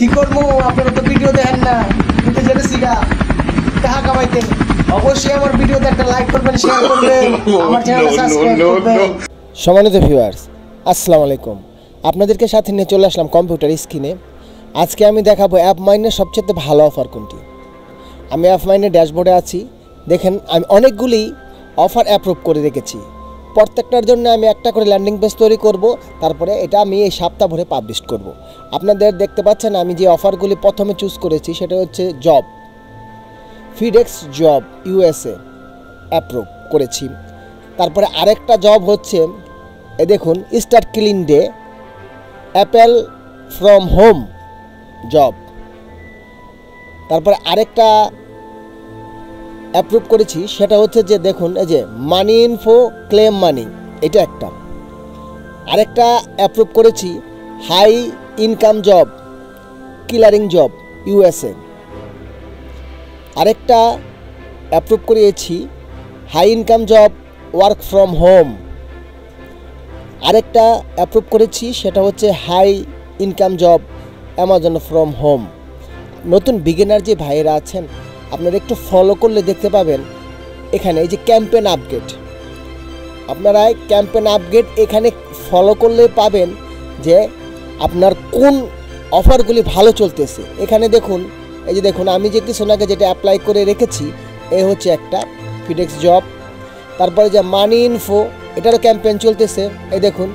কি করবো, আপনারা তো ভিডিও দেখেন না, কিন্তু জেনেছি গা টাকা কামাইতে। অবশ্যই আমার ভিডিওতে একটা লাইক করবেন, শেয়ার করবেন, আমার চ্যানেলটা সাবস্ক্রাইব করবেন। সম্মানিত ভিউয়ার্স, আসসালামু আলাইকুম। আপনাদেরকে সাথে নিয়ে চলে আসলাম কম্পিউটার স্ক্রিনে। আজকে আমি দেখাবো অ্যাপমাইনের সবচেয়ে ভালো অফার কোনটি। আমি অ্যাপমাইনের ড্যাশবোর্ডে আছি। দেখেন, আমি অনেকগুলি অফার অ্যাপ্রুভ করে রেখেছি। প্রত্যেকটার জন্য আমি একটা করে ল্যান্ডিং পেজ তৈরি করব, তারপরে এটা আমি এই সপ্তাহ ভরে পাবলিশ করব। আপনাদের দেখতে পাচ্ছেন আমি যে অফারগুলি প্রথমে চুজ করেছি সেটা হচ্ছে job, FedEx job USA approve করেছি। তারপরে আরেকটা জব হচ্ছে এ দেখুন, start clean day Apple from home job. তারপরে আরেকটা অ্যাপ্রুভ করেছি সেটা হচ্ছে যে দেখুন, এই যে মানি ইনফো ক্লেম মানি, এটা একটা। আরেকটা অ্যাপ্রুভ করেছি হাই ইনকাম জব কিলারিং জব ইউএসএ। আরেকটা অ্যাপ্রুভ করিয়েছি high income job work from home. আরেকটা অ্যাপ্রুভ করেছি সেটা হচ্ছে high income job Amazon from home. নতুন বিগিনার যে ভাইয়েরা আছেন, আপনারা একটু ফলো করলে দেখতে পাবেন এখানে এই যে ক্যাম্পেন আপডেট। আপনারা ক্যাম্পেন আপডেট এখানে ফলো করলে পাবেন যে আপনার কোন অফারগুলি ভালো চলতেছে। এখানে দেখুন, এই যে দেখুন আমি যে কিছু আগে যেটা অ্যাপ্লাই করে রেখেছি, এই হচ্ছে একটা ফিডেক্স জব। তারপরে যে মানি ইনফো, এটারও ক্যাম্পেইন চলতেছে, এই দেখুন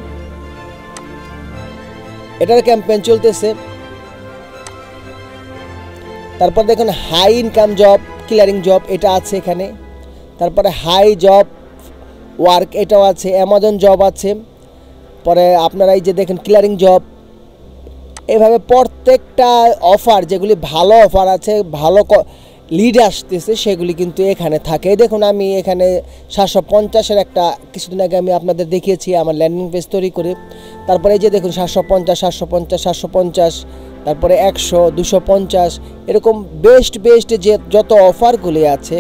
এটারও ক্যাম্পেইন চলতেছে। তারপর দেখুন high income job clearing job, এটা আছে এখানে। তারপরে হাই জব ওয়ার্ক, এটাও আছে। অ্যামাজন জব আছে। পরে আপনারা এই যে দেখেন ক্লিয়ারিং জব। এভাবে প্রত্যেকটা অফার যেগুলি ভালো অফার আছে, ভালো লিড আসতেছে, সেগুলি কিন্তু এখানে থাকে। দেখুন আমি এখানে 750-এর একটা কিছুদিন আগে আমি আপনাদের দেখিয়েছি আমার ল্যান্ডিং পেজ তৈরি করে। তারপরে এই যে দেখুন 750, 750, 750, তারপরে 100, 250, এরকম বেস্ট যে যত অফারগুলি আছে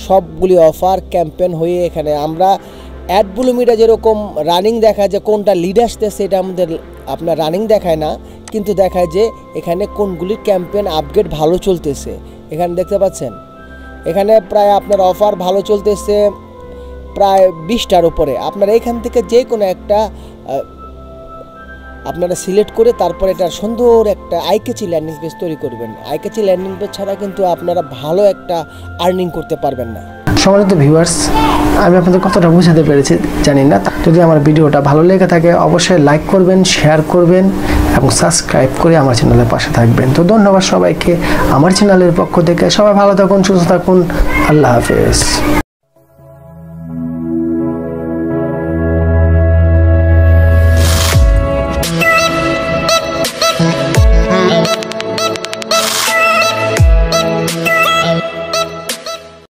সবগুলি অফার ক্যাম্পেইন হয়ে এখানে আমরা অ্যাডগুলো মিডিয়া যেরকম রানিং দেখায় যে কোনটা লিড আসতেছে, এটা আমাদের আপনার রানিং দেখায় না, কিন্তু দেখায় যে এখানে কোনগুলির ক্যাম্পেইন আপডেট ভালো চলতেছে। এখানে দেখতে পাচ্ছেন এখানে প্রায় আপনার অফার ভালো চলতেছে প্রায় 20টার উপরে। আপনারা এখান থেকে যে কোনো একটা আপনারা সিলেক্ট করে তারপরে এটা সুন্দর একটা আইকেচি ল্যান্ডিং পেজ তৈরি করবেন। আইকেচি ল্যান্ডিং পেজ ছাড়া কিন্তু আপনারা ভালো একটা আর্নিং করতে পারবেন না। সম্মানিত ভিউয়ার্স, আমি আপনাদের কতটা বোঝাতে পেরেছি জানি না। যদি আমার ভিডিওটা ভালো লেগে থাকে অবশ্যই লাইক করবেন, শেয়ার করবেন এবং সাবস্ক্রাইব করে আমার চ্যানেলের পাশে থাকবেন। তো ধন্যবাদ সবাইকে আমার চ্যানেলের পক্ষ থেকে। সবাই ভালো থাকুন, সুস্থ থাকুন। আল্লাহ হাফেজ।